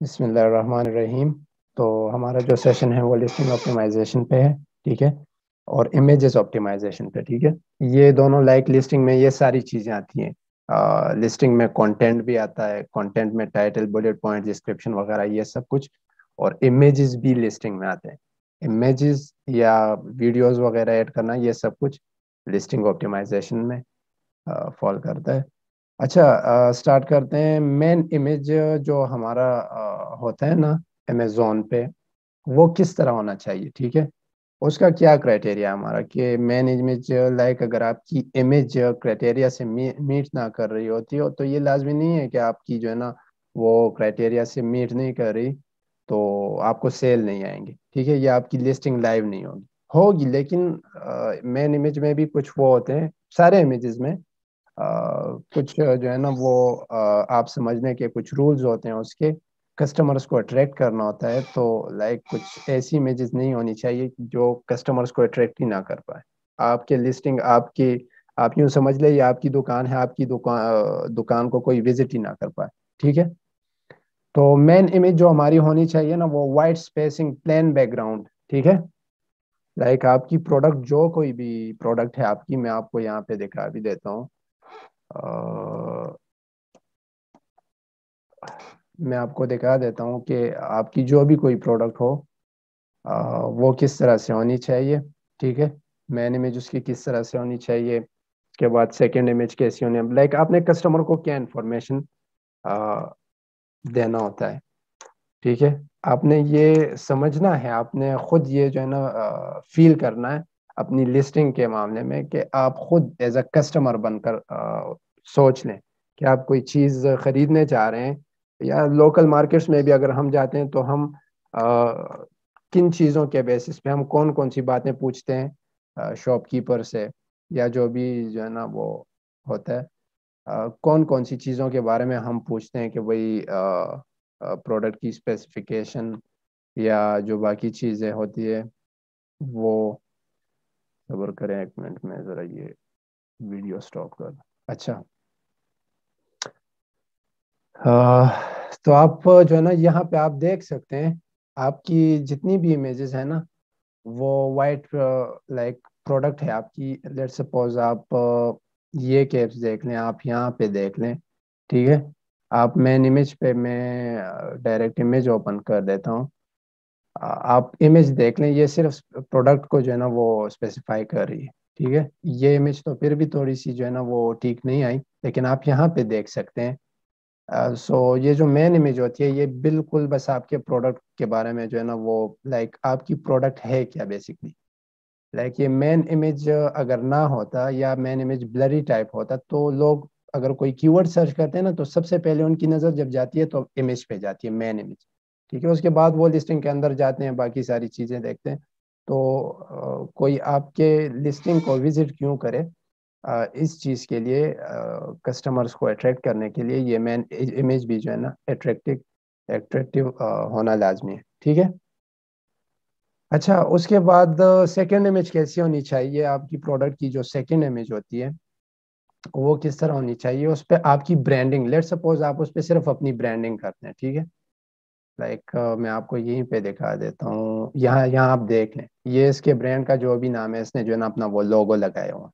بسم اللہ الرحمن الرحیم. تو ہمارا جو سیشن ہے وہ لسٹنگ آپٹیمائزیشن پہ ہے. ٹھیک ہے. اور امیجز آپٹیمائزیشن پہ. ٹھیک ہے. یہ دونوں لائک لسٹنگ میں یہ ساری چیزیں آتی ہیں. لسٹنگ میں کنٹینٹ بھی آتا ہے. کنٹینٹ میں ٹائٹل, بلٹ پوائنٹ, ڈسکرپشن وغیرہ یہ سب کچھ. اور امیجز بھی لسٹنگ میں آتے ہیں. امیجز یا ویڈیوز وغیرہ ایڈ کرنا یہ سب کچھ لسٹنگ آپٹیمائزیشن میں فال کرتا ہے. اچھا, اسٹارٹ کرتے ہیں. مین امیج جو ہمارا ہوتا ہے نا امیزون پہ, وہ کس طرح ہونا چاہیے. ٹھیک ہے. اس کا کیا کرائٹیریا ہمارا کہ مین امیج لائک اگر آپ کی امیج کرائٹیریا سے میٹ نہ کر رہی ہوتی ہو تو یہ لازمی نہیں ہے کہ آپ کی جو ہے نا وہ کرائٹیریا سے میٹ نہیں کر رہی تو آپ کو سیل نہیں آئیں گے. ٹھیک ہے. یا آپ کی لسٹنگ لائیو نہیں ہوگی. لیکن مین امیج میں بھی کچھ وہ ہوتے ہیں, سارے امیجز میں کچھ جو ہے نا وہ آپ سمجھنے کے کچھ رولز ہوتے ہیں. اس کے کسٹمرز کو اٹریکٹ کرنا ہوتا ہے. تو لائک کچھ ایسی امیجز نہیں ہونی چاہیے جو کسٹمرز کو اٹریکٹ ہی نہ کر پائے. آپ کے لسٹنگ آپ یوں سمجھ لیں یہ آپ کی دکان ہے, آپ کی دکان کو کوئی وزٹ ہی نہ کر پائے. ٹھیک ہے. تو مین امیج جو ہماری ہونی چاہیے نا وہ white spacing, plain background. ٹھیک ہے. لائک آپ کی پروڈکٹ, جو کوئی بھی پروڈکٹ ہے آپ کی, میں آپ کو یہاں پہ دکھا بھی دیتا ہوں. میں آپ کو دکھا دیتا ہوں کہ آپ کی جو بھی کوئی پروڈکٹ ہو وہ کس طرح سے ہونی چاہیے. ٹھیک ہے. مین امیج اس کی کس طرح سے ہونی چاہیے. اس کے بعد سیکنڈ امیج کیسی ہونی ہے. لائک آپ نے کسٹمر کو کیا انفارمیشن دینا ہوتا ہے. ٹھیک ہے. آپ نے یہ سمجھنا ہے, آپ نے خود یہ جو ہے نا فیل کرنا ہے اپنی لسٹنگ کے معاملے میں کہ آپ خود ایز اے کسٹمر بن کر سوچ لیں کہ آپ کوئی چیز خریدنے جا رہے ہیں. یا لوکل مارکیٹس میں بھی اگر ہم جاتے ہیں تو ہم کن چیزوں کے بیسس پہ ہم کون کون سی باتیں پوچھتے ہیں شاپ کیپر سے, یا جو بھی جو ہے نا وہ ہوتا ہے کون کون سی چیزوں کے بارے میں ہم پوچھتے ہیں کہ بھئی پروڈکٹ کی اسپیسیفیکیشن یا جو باقی چیزیں ہوتی ہے وہ. صبر کریں 1 منٹ میں ذرا یہ ویڈیو سٹاپ کر دوں. اچھا, تو آپ جو ہے نا یہاں پہ آپ دیکھ سکتے ہیں آپ کی جتنی بھی امیجز ہیں نا وہ وائٹ لائک پروڈکٹ ہے آپ کی. لیٹ سپوز آپ یہ کیپس دیکھ لیں, آپ یہاں پہ دیکھ لیں. ٹھیک ہے. آپ مین امیج پہ میں ڈائریکٹ امیج اوپن کر دیتا ہوں. آپ امیج دیکھ لیں, یہ صرف پروڈکٹ کو جو ہے نا وہ اسپیسیفائی کر رہی ہے. ٹھیک ہے. یہ امیج تو پھر بھی تھوڑی سی جو ہے نا وہ ٹھیک نہیں آئی, لیکن آپ یہاں پہ دیکھ سکتے ہیں. سو یہ جو مین امیج ہوتی ہے یہ بالکل بس آپ کے پروڈکٹ کے بارے میں جو ہے نا وہ لائک آپ کی پروڈکٹ ہے کیا بیسکلی. لائک یہ مین امیج اگر نہ ہوتا یا مین امیج بلری ٹائپ ہوتا تو لوگ اگر کوئی کی ورڈ سرچ کرتے ہیں نا تو سب سے پہلے ان کی نظر جب جاتی ہے تو امیج پہ جاتی ہے, مین امیج. ٹھیک ہے. اس کے بعد وہ لسٹنگ کے اندر جاتے ہیں, باقی ساری چیزیں دیکھتے ہیں. تو کوئی آپ کے لسٹنگ کو وزٹ کیوں کرے, اس چیز کے لیے کسٹمرز کو اٹریکٹ کرنے کے لیے یہ مین امیج بھی جو ہے نا اٹریکٹیو ہونا لازمی ہے. ٹھیک ہے. اچھا, اس کے بعد سیکنڈ امیج کیسی ہونی چاہیے. آپ کی پروڈکٹ کی جو سیکنڈ امیج ہوتی ہے وہ کس طرح ہونی چاہیے. اس پہ آپ کی برانڈنگ, لیٹ سپوز آپ اس پہ صرف اپنی برانڈنگ کرتے ہیں. ٹھیک ہے. لائک میں آپ کو یہیں پہ دکھا دیتا ہوں. یہاں آپ دیکھ لیں, یہ اس کے برانڈ کا جو بھی نام ہے اس نے جو ہے نا اپنا وہ لوگو لگایا ہوا.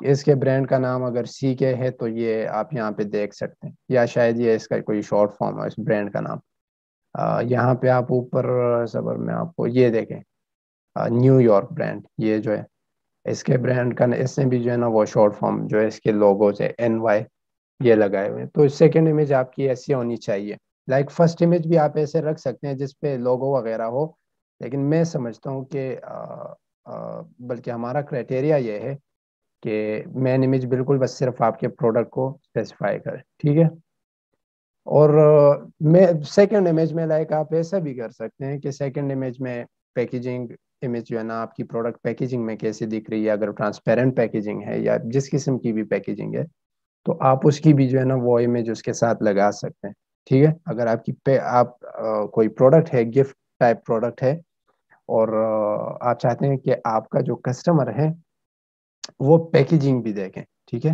اس کے برانڈ کا نام اگر سی کے ہے تو یہ آپ یہاں پہ دیکھ سکتے ہیں, یا شاید یہ اس کا کوئی شارٹ فارم ہے اس برانڈ کا نام. یہاں پہ آپ اوپر صبر میں آپ کو یہ دیکھیں, نیو یارک برانڈ, یہ جو ہے اس کے برانڈ کا اس نے بھی جو ہے نا وہ شارٹ فارم جو ہے اس کے لوگوز ہے NY یہ لگائے ہوئے ہیں. تو سیکنڈ امیج آپ کی ایسی ہونی چاہیے. لائک فرسٹ امیج بھی آپ ایسے رکھ سکتے ہیں جس پہ لوگو وغیرہ ہو, لیکن میں سمجھتا ہوں کہ بلکہ ہمارا کرائٹیریا یہ ہے کہ مین امیج بالکل بس صرف آپ کے پروڈکٹ کو اسپیسیفائی کرے. ٹھیک ہے. اور میں سیکنڈ امیج میں لائک آپ ایسا بھی کر سکتے ہیں کہ سیکنڈ امیج میں پیکیجنگ امیج جو ہے نا آپ کی پروڈکٹ پیکیجنگ میں کیسی دکھ رہی ہے. اگر ٹرانسپیرنٹ پیکیجنگ ہے یا جس قسم کی بھی پیکیجنگ ہے تو آپ اس کی بھی جو ہے نا وہ امیج اس کے ساتھ لگا سکتے ہیں. ٹھیک ہے. اگر آپ کوئی پروڈکٹ ہے, گفٹ ٹائپ پروڈکٹ ہے, اور آپ چاہتے ہیں کہ آپ کا جو کسٹمر ہے وہ پیکیجنگ بھی دیکھیں. ٹھیک ہے.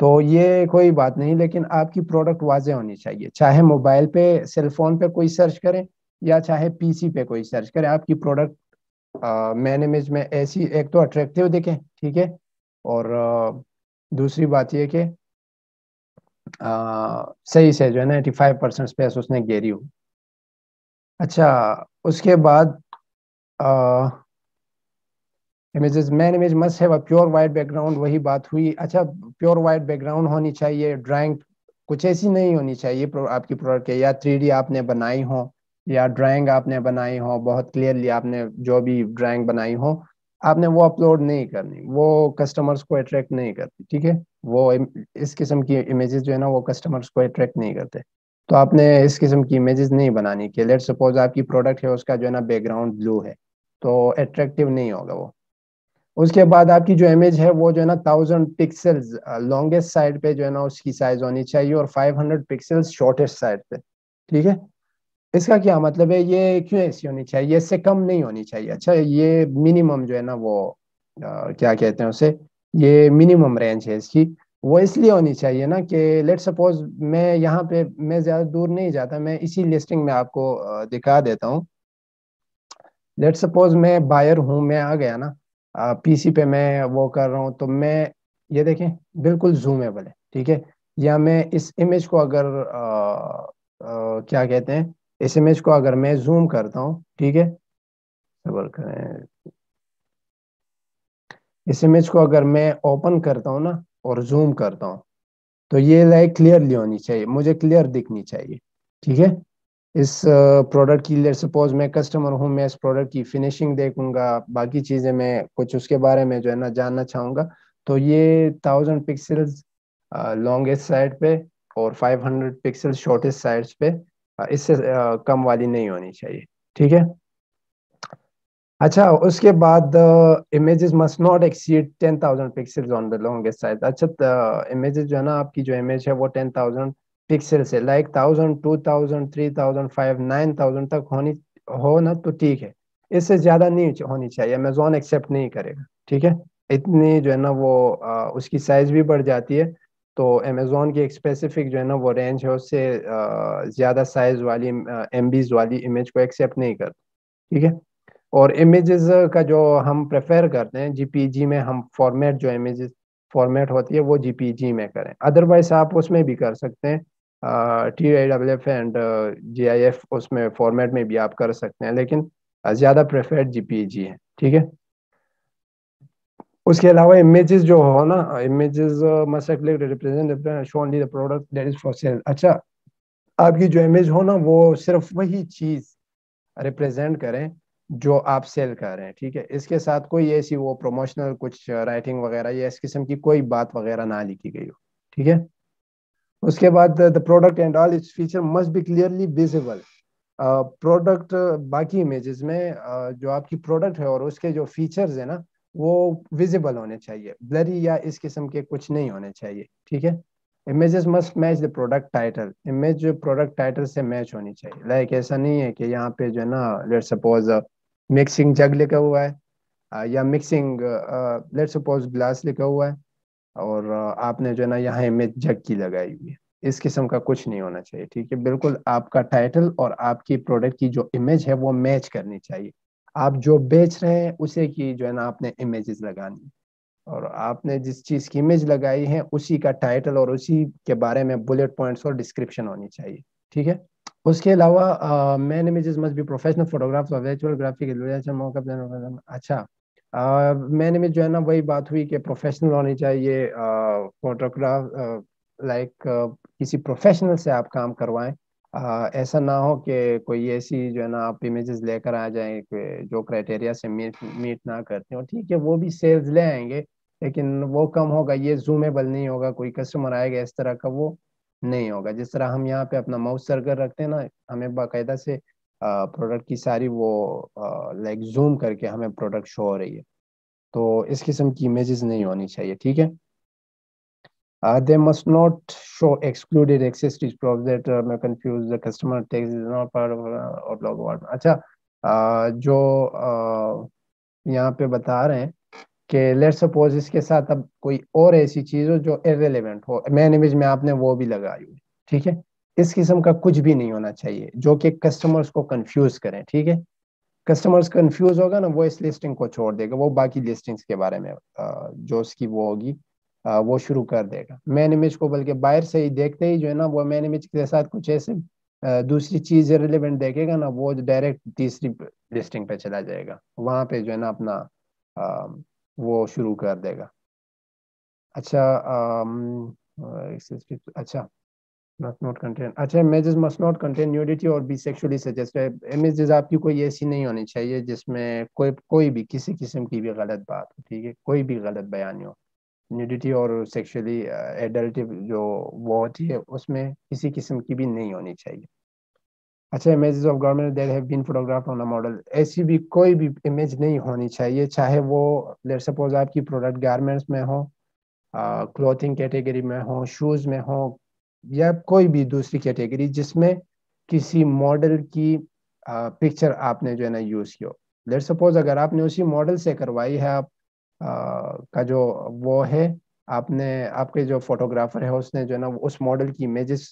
تو یہ کوئی بات نہیں، لیکن آپ کی پروڈکٹ واضح ہونی چاہیے، چاہے موبائل پہ سیل فون پہ کوئی سرچ کریں یا چاہے پی سی پہ کوئی سرچ کریں، آپ کی پروڈکٹ مین امیج میں ایسی ایک تو اٹریکٹیو دکھے، ٹھیک ہے، اور دوسری بات یہ کہ صحیح سے جو ہے 95% اسپیس اس نے گھیری ہو۔ اچھا، اس کے بعد images main image must have a pure white background, وہی بات ہوئی۔ اچھا، پیور وائٹ بیک گراؤنڈ ہونی چاہیے، ڈرائنگ کچھ ایسی نہیں ہونی چاہیے آپ کی پروڈکٹ کے، یا 3D آپ نے بنائی ہو یا ڈرائنگ آپ نے بنائی ہو بہت کلیئرلی، آپ نے جو بھی ڈرائنگ بنائی ہو آپ نے وہ اپلوڈ نہیں کرنی، وہ کسٹمرز کو اٹریکٹ نہیں کرتی، ٹھیک ہے، وہ اس قسم کی امیجز جو ہے نا وہ کسٹمرز کو اٹریکٹ نہیں کرتے، تو آپ نے اس قسم کی امیجز نہیں بنانی کہ لیٹ سپوز آپ کی پروڈکٹ ہے اس کا جو ہے نا بیک گراؤنڈ بلو ہے، تو اٹریکٹیو نہیں ہوگا وہ۔ اس کے بعد آپ کی جو امیج ہے وہ جو ہے نا 1000 پکسلز لانگیسٹ سائڈ پہ جو ہے نا اس کی سائز ہونی چاہیے، اور 500 پکسلز شارٹیسٹ سائڈ پہ، ٹھیک ہے۔ اس کا کیا مطلب ہے، یہ کیوں ایسی ہونی چاہیے، اس سے کم نہیں ہونی چاہیے۔ اچھا، یہ منیمم جو ہے نا وہ کیا کہتے ہیں اسے، یہ منیمم رینج ہے اس کی، وہ اس لیے ہونی چاہیے نا کہ لیٹ سپوز میں یہاں پہ میں زیادہ دور نہیں جاتا، میں اسی لسٹنگ میں آپ کو دکھا دیتا ہوں۔ لیٹ سپوز میں بائر ہوں، میں آ گیا نا پی سی پہ، میں وہ کر رہا ہوں، تو میں یہ دیکھیں بالکل زومیبل ہے، ٹھیک ہے، یا میں اس امیج کو اگر کیا کہتے ہیں، اس امیج کو اگر میں زوم کرتا ہوں، ٹھیک ہے، صبر کریں، اس امیج کو اگر میں اوپن کرتا ہوں نا اور زوم کرتا ہوں، تو یہ لائک کلیئرلی ہونی چاہیے، مجھے کلیئر دکھنی چاہیے، ٹھیک ہے۔ اس پروڈکٹ کی لیٹ سپوز میں کسٹمر ہوں، میں اس پروڈکٹ کی فنیشنگ دیکھوں گا، باقی چیزیں میں کچھ اس کے بارے میں جو ہے نا جاننا چاہوں گا، تو یہ 1000 پکسلز لانگیسٹ سائڈ پہ اور 500 پکسل شارٹیسٹ سائڈ پہ، اس سے کم والی نہیں ہونی چاہیے، ٹھیک ہے۔ اچھا، اس کے بعد images must not exceed 10,000 pixels on the longest size. اچھا، امیجز جو ہے نا آپ کی جو امیج ہے وہ 10,000 پکسل سے لائک 1000 2000 3000 5 9000 تک ہونی ہو نا تو ٹھیک ہے، اس سے زیادہ نہیں ہونی چاہیے، امیزون ایکسیپٹ نہیں کرے گا، ٹھیک ہے، اتنی جو ہے نا وہ اس کی سائز بھی بڑھ جاتی ہے، تو امیزون کی ایک اسپیسیفک جو ہے نا وہ رینج ہے، اس سے زیادہ سائز والی ایم بیز والی امیج کو ایکسیپٹ نہیں کرتا، ٹھیک ہے۔ اور امیجز کا جو ہم پریفر کرتے ہیں جی پی جی میں، ہم فارمیٹ جو امیجز فارمیٹ ہوتی ہے وہ جی پی جی میں کریں، ادروائز آپ اس میں بھی کر سکتے ہیں، T I double F and G I F اس میں فارمیٹ میں بھی آپ کر سکتے ہیں، لیکن زیادہ پریفرڈ جی پی جی ہے، ٹھیک ہے۔ اس کے علاوہ امیجز جو ہو نا، images product that is for sale. اچھا، آپ کی جو امیج ہو نا وہ صرف وہی چیز ریپرزینٹ کریں جو آپ سیل کر رہے ہیں، ٹھیک ہے، اس کے ساتھ کوئی ایسی وہ پروموشنل کچھ رائٹنگ وغیرہ یا اس قسم کی کوئی بات وغیرہ نہ لکھی گئی ہو، ٹھیک ہے۔ اس کے بعد the product and all its feature must be clearly visible. Product باقی امیجز میں جو آپ کی پروڈکٹ ہے اور اس کے جو فیچرز ہیں نا وہ ویزیبل ہونے چاہیے، بلری یا اس قسم کے کچھ نہیں ہونے چاہیے، ٹھیک ہے۔ Images must match the product title, image جو پروڈکٹ ٹائٹل سے میچ ہونی چاہیے، لائک ایسا نہیں ہے کہ یہاں پہ جو ہے نا لیٹ سپوز مکسنگ جگ لکھا ہوا ہے، یا مکسنگ لیٹ سپوز گلاس لکھا ہوا ہے، اور آپ نے جو ہے نا یہاں امیج جگ کی لگائی ہوئی ہے، اس قسم کا کچھ نہیں ہونا چاہیے، ٹھیک ہے، بالکل آپ کا ٹائٹل اور آپ کی پروڈکٹ کی جو امیج ہے وہ میچ کرنی چاہیے، آپ جو بیچ رہے ہیں اسے کی جو ہے نا آپ نے امیجز لگانی ہے، اور آپ نے جس چیز کی امیج لگائی ہے اسی کا ٹائٹل اور اسی کے بارے میں بلٹ پوائنٹس اور ڈسکرپشن ہونی چاہیے، ٹھیک ہے۔ اس کے علاوہ main images must be professional photographs اور ویچوئل گرافک موقع۔ اچھا، مین امیج جو ہے نا وہی بات ہوئی کہ پروفیشنل ہونی چاہیے، فوٹوگراف لائک کسی پروفیشنل سے آپ کام کروائیں، ایسا نہ ہو کہ کوئی ایسی جو ہے نا آپ امیجز لے کر آ جائیں کہ جو کرائٹیریا سے میٹ نہ کرتے ہو، ٹھیک ہے، وہ بھی سیلز لے آئیں گے لیکن وہ کم ہوگا، یہ زومیبل نہیں ہوگا، کوئی کسٹمر آئے گا اس طرح کا وہ نہیں ہوگا، جس طرح ہم یہاں پہ اپنا ماؤس سرکل رکھتے ہیں نا، ہمیں باقاعدہ سے پروڈکٹ کی ساری وہ لائک زوم کر کے ہمیں پروڈکٹ شو ہو رہی ہے، تو اس قسم کی امیجز نہیں ہونی چاہیے، ٹھیک ہے۔ they must not show excluded accessories props that may confuse the customer. Text is not part of or blog word. اچھا، جو یہاں پہ بتا رہے ہیں کہ لیٹ سپوز اس کے ساتھ اب کوئی اور ایسی چیز ہو جو irrelevant ہو، مین امیج میں آپ نے وہ بھی لگائی ہوئی، ٹھیک ہے. اس قسم کا کچھ بھی نہیں ہونا چاہیے جو کہ کسٹمرز کو کنفیوز کریں، ٹھیک ہے. کسٹمرز کنفیوز ہوگا نا، وہ اس لسٹنگ کو چھوڑ دے گا، وہ باقی لسٹنگز کے بارے میں جو اس کی وہ ہوگی وہ شروع کر دے گا. مین امیج کو بلکہ باہر سے ہی دیکھتے ہی جو ہے نا، وہ مین امیج کے ساتھ کچھ ایسے دوسری چیز ریلیونٹ دیکھے گا نا، وہ ڈائریکٹ تیسری لسٹنگ پہ چلا جائے گا، وہاں پہ جو ہے نا اپنا وہ شروع کر دے گا. اچھا اچھا must not contain، اچھا images must not contain nudity اور be sexually suggestive. images آپ کی کوئی ایسی نہیں ہونی چاہیے جس میں کوئی بھی کسی قسم کی بھی غلط بات ہو، ٹھیک ہے، کوئی بھی غلط بیان ہو. نیوڈیٹی اور سیکشولی ایڈلٹ جو وہ ہوتی ہے اس میں کسی قسم کی بھی نہیں ہونی چاہیے. اچھا images of garment that have been photographed on a model, ایسی بھی کوئی بھی امیج نہیں ہونی چاہیے، چاہے وہ لیٹ سپوز آپ کی پروڈکٹ گارمنٹس میں ہو، کلوتھنگ کیٹیگری میں ہو، شوز میں ہو، یا کوئی بھی دوسری کیٹیگری جس میں کسی ماڈل کی پکچر آپ نے جو ہے نا یوز کی ہو. لیٹ سپوز اگر آپ نے اسی ماڈل سے کروائی ہے، آپ کا جو وہ ہے، آپ کے جو فوٹوگرافر ہے اس نے جو ہے نا اس ماڈل کی امیجز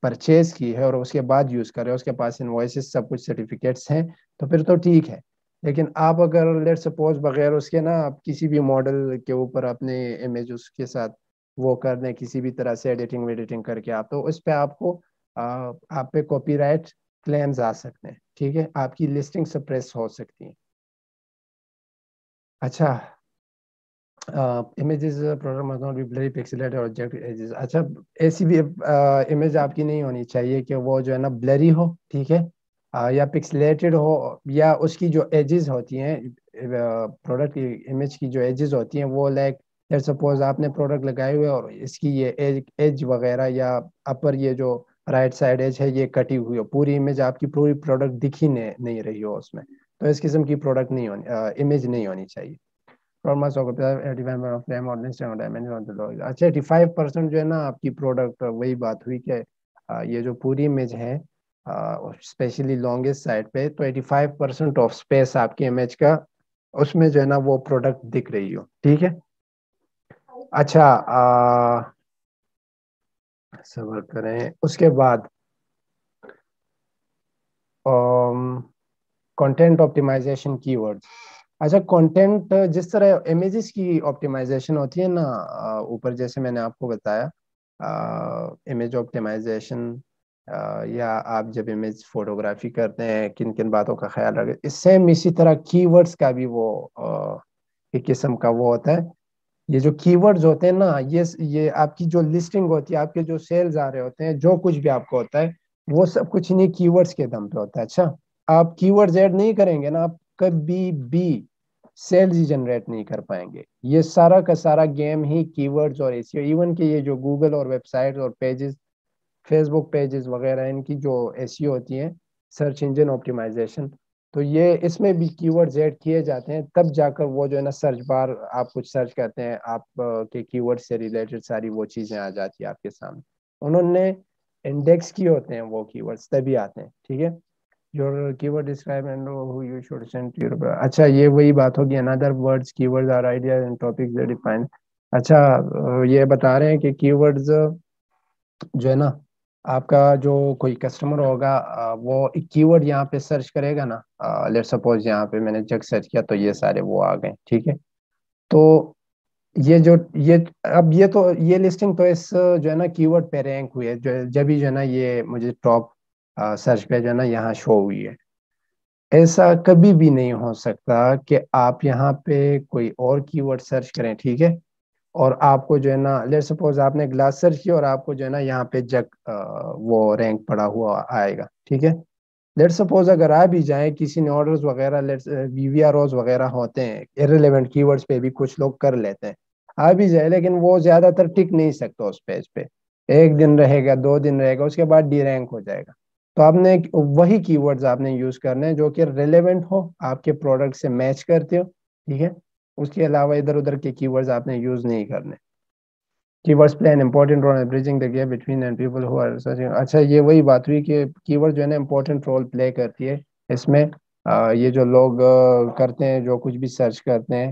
پرچیز کی ہے اور اس کے بعد یوز کرے، اس کے پاس انوائسز سب کچھ سرٹیفکیٹس ہیں، تو پھر تو ٹھیک ہے. لیکن آپ اگر لیٹ سپوز بغیر اس کے نا آپ کسی بھی ماڈل کے اوپر اپنے امیج اس کے ساتھ وہ کر دیں کسی بھی طرح سے ایڈیٹنگ ویڈیٹنگ کر کے، آپ تو اس پہ آپ کو آپ پہ کاپی رائٹ کلیمز آ سکتے ہیں، ٹھیک ہے، آپ کی لسٹنگ سپریس ہو سکتی ہیں. اچھا امیجز پروڈکٹ مست ناٹ بی بلری پکسلیٹڈ اور آبجیکٹ ایجز. اچھا ایسی بھی امیج آپ کی نہیں ہونی چاہیے کہ وہ جو ہے نا بلری ہو، ٹھیک ہے، یا پکسلیٹڈ ہو، یا اس کی جو ایجز ہوتی ہیں پروڈکٹ کی امیج کی جو ایجز ہوتی ہیں وہ لائک سپوز آپ نے پروڈکٹ لگائے ہوئے اور اس کی یہ ایج وغیرہ یا اپر یہ جو رائٹ سائڈ ایج ہے یہ کٹی ہوئی ہو، پوری امیج آپ کی پوری پروڈکٹ دکھ ہی نہیں رہی ہو اس میں، تو اس قسم کی پروڈکٹ نہیں ہونی امیج نہیں ہونی چاہیے. اچھا 85% جو ہے نا آپ کی پروڈکٹ، وہی بات ہوئی کہ یہ جو پوری امیج ہے اسپیشلی لانگسٹ سائڈ پہ، تو 85% آف اسپیس آپ کی امیج کا اس میں جو ہے نا وہ پروڈکٹ دکھ رہی ہو، ٹھیک ہے. اچھا صبر کریں، اس کے بعد کنٹینٹ آپٹیمائزیشن کی ورڈ. اچھا کنٹینٹ جس طرح امیجز کی آپٹیمائزیشن ہوتی ہے نا، اوپر جیسے میں نے آپ کو بتایا امیج آپٹیمائزیشن، یا آپ جب امیج فوٹوگرافی کرتے ہیں کن کن باتوں کا خیال رکھیں، اس سیم اسی طرح کی ورڈز کا بھی وہ ایک قسم کا وہ ہوتا ہے. یہ جو کی ورڈز ہوتے ہیں نا، یہ آپ کی جو لسٹنگ ہوتی ہے، آپ کے جو سیلز آ رہے ہوتے ہیں، جو کچھ بھی آپ کو ہوتا ہے وہ سب کچھ انہیں کی ورڈز کے دم پہ ہوتا ہے. اچھا آپ کی ورڈز ایڈ نہیں کریں گے نا، آپ کبھی بھی سیلز ہی جنریٹ نہیں کر پائیں گے. یہ سارا کا سارا گیم ہی کی ورڈز اور ایسی، ایون کہ یہ جو گوگل اور ویب سائٹ اور پیجز، فیس بک پیجز وغیرہ، ان کی جو ایسی ہوتی ہیں سرچ انجن آپٹیمائزیشن، تو یہ اس میں بھی کی ورڈز ایڈ کیے جاتے ہیں، تب جا کر وہ جو ہے نا سرچ بار آپ کچھ سرچ کرتے ہیں، آپ کے کی ورڈ سے ریلیٹڈ ساری وہ چیزیں آ جاتی ہیں آپ کے سامنے. انہوں نے انڈیکس کیے ہوتے ہیں وہ کی ورڈز، تبھی آتے ہیں، ٹھیک ہے. Your keyword describe and who you should send to your. اچھا یہ وہی بات ہوگی. Another words keywords are ideas and topics that define. اچھا یہ بتا رہے ہیں کہ کی ورڈز جو ہے نا آپ کا جو کوئی کسٹمر ہوگا وہ ایک کی ورڈ یہاں پہ سرچ کرے گا نا، لیٹ سپوز یہاں پہ میں نے جگ سرچ کیا تو یہ سارے وہ آ گئے، ٹھیک ہے. تو یہ تو یہ لسٹنگ تو اس جو ہے نا کی ورڈ پہ رینک ہوئی ہے، جب ہی جو ہے نا یہ مجھے ٹاپ سرچ پہ جو ہے نا یہاں شو ہوئی ہے. ایسا کبھی بھی نہیں ہو سکتا کہ آپ یہاں پہ کوئی اور کی ورڈ سرچ کریں، ٹھیک ہے، اور آپ کو جو ہے نا لیٹ سپوز آپ نے گلاس سرچ کیا اور آپ کو جو ہے نا یہاں پہ جگ وہ رینک پڑا ہوا آئے گا، ٹھیک ہے. لیٹ سپوز اگر آ بھی جائیں کسی نے آرڈرز وغیرہ وی وی آر اوز وغیرہ ہوتے ہیں ارریلیونٹ کی ورڈز پہ بھی کچھ لوگ کر لیتے ہیں، آ بھی جائے لیکن وہ زیادہ تر ٹک نہیں سکتا اس پیج پہ، ایک دن رہے گا، 2 دن رہے گا، اس کے بعد ڈی رینک ہو جائے گا. تو آپ نے وہی کی ورڈز آپ نے یوز کرنے ہیں جو کہ ریلیونٹ ہو، آپ کے پروڈکٹ سے میچ کرتے ہو، ٹھیک ہے. اس کے علاوہ ادھر ادھر کے کی ورڈز آپ نے یوز نہیں کرنے. Keywords play an important role in bridging the gap between and people who are searching. اچھا یہ وہی بات ہوئی کہ کی ورڈ جو ہے نا امپورٹنٹ رول پلے کرتی ہے اس میں. یہ جو لوگ کرتے ہیں جو کچھ بھی سرچ کرتے ہیں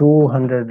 200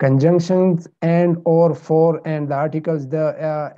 conjunctions and or for and the articles the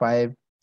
5,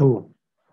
2,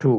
2,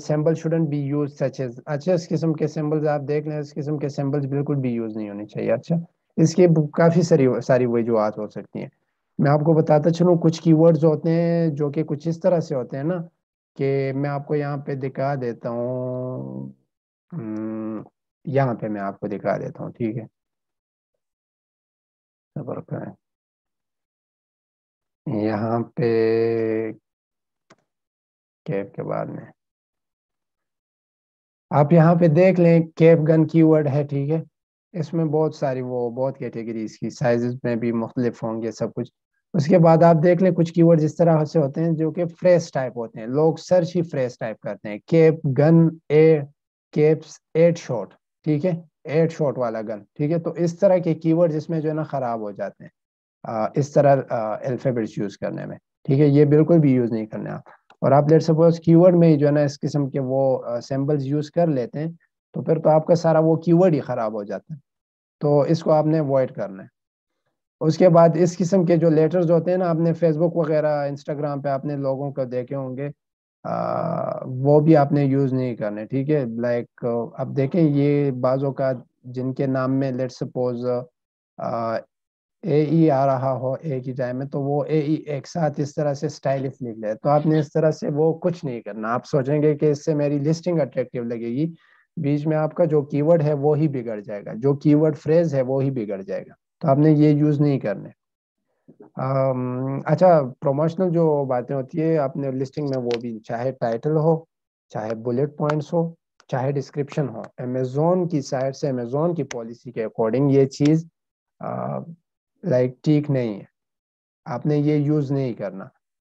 symbol shouldn't be use such as, اچھا اس قسم کے سیمبلز آپ دیکھ لیں، اس قسم کے سیمبلز بالکل بھی یوز نہیں ہونے چاہیے. اچھا اس کی کافی ساری وجوہات ہو سکتی ہیں. میں آپ کو بتاتا چلوں کچھ کی ورڈز ہوتے ہیں جو کہ کچھ اس طرح سے ہوتے ہیں نا، کہ میں آپ کو یہاں پہ دکھا دیتا ہوں. یہاں پہ میں آپ کو دکھا دیتا ہوں، ٹھیک ہے، صبر کریں. یہاں پہ کیپ کے بعد میں آپ یہاں پہ دیکھ لیں کیپ گن کی ورڈ ہے، ٹھیک ہے. اس میں بہت ساری وہ بہت کیٹیگریز کی سائزز میں بھی مختلف ہوں گے سب کچھ. اس کے بعد آپ دیکھ لیں کچھ کی ورڈ اس طرح سے ہوتے ہیں جو کہ فریز ٹائپ ہوتے ہیں، لوگ سرچ ہی فریز ٹائپ کرتے ہیں. Cap gun a, caps at shot, ٹھیک ہے، ایٹ شاٹ والا گن، ٹھیک ہے. تو اس طرح کے کی ورڈ اس میں جو ہے نا خراب ہو جاتے ہیں اس طرح الفابیٹس یوز کرنے میں، ٹھیک ہے. یہ بالکل بھی یوز نہیں کرنے آپ. اور آپ لیٹ سپوز کی ورڈ میں ہی جو ہے نا اس قسم کے وہ سیمبلز یوز کر لیتے ہیں، تو پھر تو آپ کا سارا وہ کی ورڈ ہی خراب ہو جاتا ہے. تو اس کو آپ نے اوائڈ کرنا ہے. اس کے بعد اس قسم کے جو لیٹرز ہوتے ہیں نا، آپ نے فیس بک وغیرہ انسٹاگرام پہ آپ نے لوگوں کو دیکھے ہوں گے، وہ بھی آپ نے یوز نہیں کرنے، ٹھیک ہے. لائک اب دیکھیں یہ بعضوں کا جن کے نام میں لیٹ سپوز اے ای آ رہا ہو اے کی ٹائم میں، تو وہ اے ای ایک ساتھ اس طرح سے اسٹائلش لکھ لے، تو آپ نے اس طرح سے وہ کچھ نہیں کرنا. آپ سوچیں گے کہ اس سے میری لسٹنگ اٹریکٹیو لگے گی، بیچ میں آپ کا جو کی ورڈ ہے وہ ہی بگڑ جائے گا، جو کی ورڈ فریز ہے وہ ہی بگڑ جائے گا. تو آپ نے یہ یوز نہیں کرنے. اچھا پروموشنل جو باتیں ہوتی ہے آپ نے لسٹنگ میں، وہ بھی چاہے ٹائٹل ہو، چاہے بلٹ پوائنٹس ہو، چاہے ڈسکرپشن ہو، امیزون کی سائٹ سے امیزون کی پالیسی کے اکارڈنگ یہ چیز لائک ٹھیک نہیں ہے. آپ نے یہ یوز نہیں کرنا.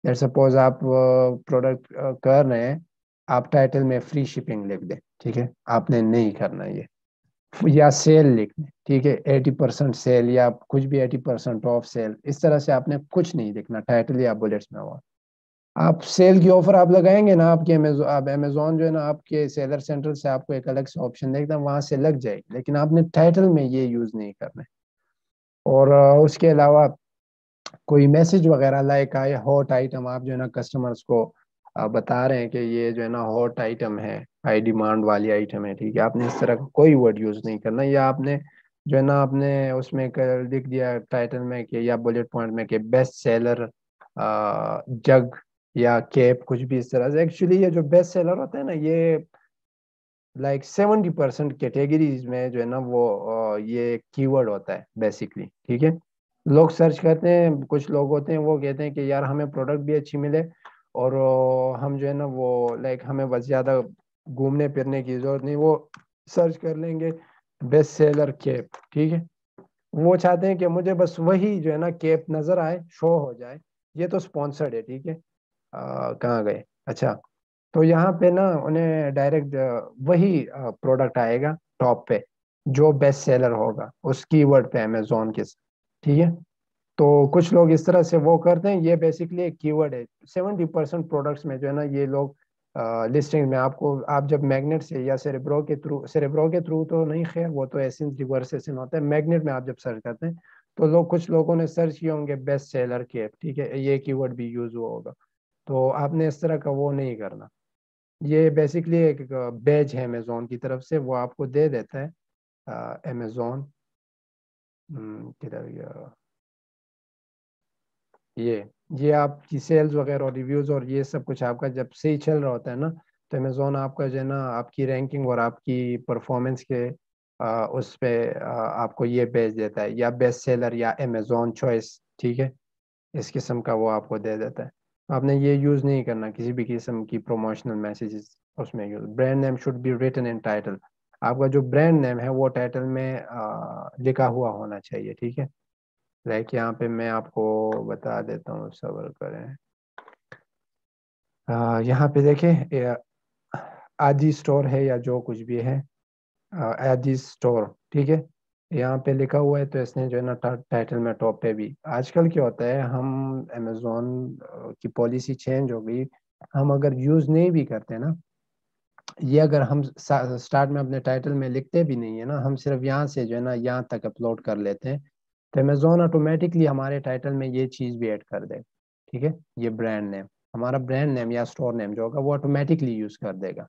لیٹ سپوز آپ پروڈکٹ کر رہے ہیں، آپ ٹائٹل میں فری شپنگ لکھ دیں، ٹھیک ہے، آپ نے نہیں کرنا یہ. یا سیل لکھ دیں، ٹھیک ہے، 80% سیل یا کچھ بھی 80% آف سیل، اس طرح سے آپ نے کچھ نہیں لکھنا ٹائٹل یا بلٹس میں. ہوا آپ سیل کی آفر آپ لگائیں گے نا، آپ کے امیزون جو ہے نا آپ کے سیلر سینٹر سے آپ کو ایک الگ سے آپشن دیکھتا وہاں سے لگ جائے گی، لیکن آپ نے ٹائٹل میں یہ یوز نہیں کرنا. اور اس کے علاوہ کوئی میسج وغیرہ لائک آئے ہاٹ آئٹم، آپ جو ہے نا کسٹمرز کو بتا رہے ہیں کہ یہ جو ہے نا ہاٹ آئٹم ہے، ہائی ڈیمانڈ والی آئٹم ہے، ٹھیک ہے، آپ نے اس طرح کا کوئی ورڈ یوز نہیں کرنا. یا آپ نے جو ہے نا آپ نے اس میں لکھ دیا ٹائٹل میں کہ یا بلٹ پوائنٹ میں کہ بیسٹ سیلر جگ یا کیپ، کچھ بھی اس طرح سے. ایکچولی یہ جو بیسٹ سیلر ہوتا ہے نا، یہ لائک 70% کیٹیگریز میں جو ہے نا وہ یہ کی ورڈ ہوتا ہے بیسکلی، ٹھیک ہے. لوگ سرچ کرتے ہیں، کچھ لوگ ہوتے ہیں وہ کہتے ہیں کہ یار ہمیں پروڈکٹ بھی اچھی ملے اور ہم جو ہے نا وہ لائک ہمیں بس زیادہ گھومنے پھرنے کی ضرورت نہیں، وہ سرچ کر لیں گے بیسٹ سیلر کیپ، ٹھیک ہے. وہ چاہتے ہیں کہ مجھے بس وہی جو ہے نا کیپ نظر آئے، شو ہو جائے، یہ تو سپانسرڈ ہے، ٹھیک ہے. کہاں گئے، اچھا. تو یہاں پہ نا انہیں ڈائریکٹ وہی پروڈکٹ آئے گا ٹاپ پہ جو بیسٹ سیلر ہوگا اس کی ورڈ پہ امیزون کے، ٹھیک ہے. تو کچھ لوگ اس طرح سے وہ کرتے ہیں، یہ بیسکلی ایک کی ورڈ ہے. 70% پروڈکٹس میں جو ہے نا یہ لوگ لسٹنگ میں آپ کو، آپ جب میگنیٹ سے یا سیریبرو کے تھرو تو نہیں، خیر وہ تو ایسن ریورس ایسن ہوتا ہے، میگنیٹ میں آپ جب سرچ کرتے ہیں تو لوگ کچھ لوگوں نے سرچ کیے ہوں گے بیسٹ سیلر کے، ٹھیک ہے، یہ کی ورڈ بھی یوز ہوا ہوگا. تو آپ نے اس طرح کا وہ نہیں کرنا. یہ بیسکلی ایک بیج ہے امیزون کی طرف سے، وہ آپ کو دے دیتا ہے امیزون. کدھر گیا یہ یہ آپ کی سیلز وغیرہ اور ریویوز اور یہ سب کچھ آپ کا جب صحیح چل رہا ہوتا ہے نا، تو امیزون آپ کا جو ہے نا آپ کی رینکنگ اور آپ کی پرفارمنس کے اس پہ آپ کو یہ بیچ دیتا ہے، یا بیسٹ سیلر یا امیزون چوائس، ٹھیک ہے، اس قسم کا وہ آپ کو دے دیتا ہے. آپ نے یہ یوز نہیں کرنا کسی بھی قسم کی پروموشنل میسیجز اس میں use. Brand name should be written in title, آپ کا جو برانڈ نیم ہے وہ ٹائٹل میں لکھا ہوا ہونا چاہیے، ٹھیک ہے. لائک یہاں پہ میں آپ کو بتا دیتا ہوں، صبر کریں. یہاں پہ دیکھیں آدی اسٹور ہے یا جو کچھ بھی ہے، آدی اسٹور، ٹھیک ہے، یہاں پہ لکھا ہوا ہے. تو اس نے جو ہے نا ٹائٹل میں ٹاپ پہ بھی. آج کل کیا ہوتا ہے، ہم امیزون کی پالیسی چینج ہو گئی، ہم اگر یوز نہیں بھی کرتے نا، یہ اگر ہم سٹارٹ میں اپنے ٹائٹل میں لکھتے بھی نہیں ہے نا، ہم صرف یہاں سے جو ہے نا یہاں تک اپلوڈ کر لیتے ہیں، تو امیزون آٹومیٹکلی ہمارے ٹائٹل میں یہ چیز بھی ایڈ کر دے، ٹھیک ہے، یہ برانڈ نیم. ہمارا برانڈ نیم یا اسٹور نیم جو ہوگا وہ آٹومیٹکلی یوز کر دے گا.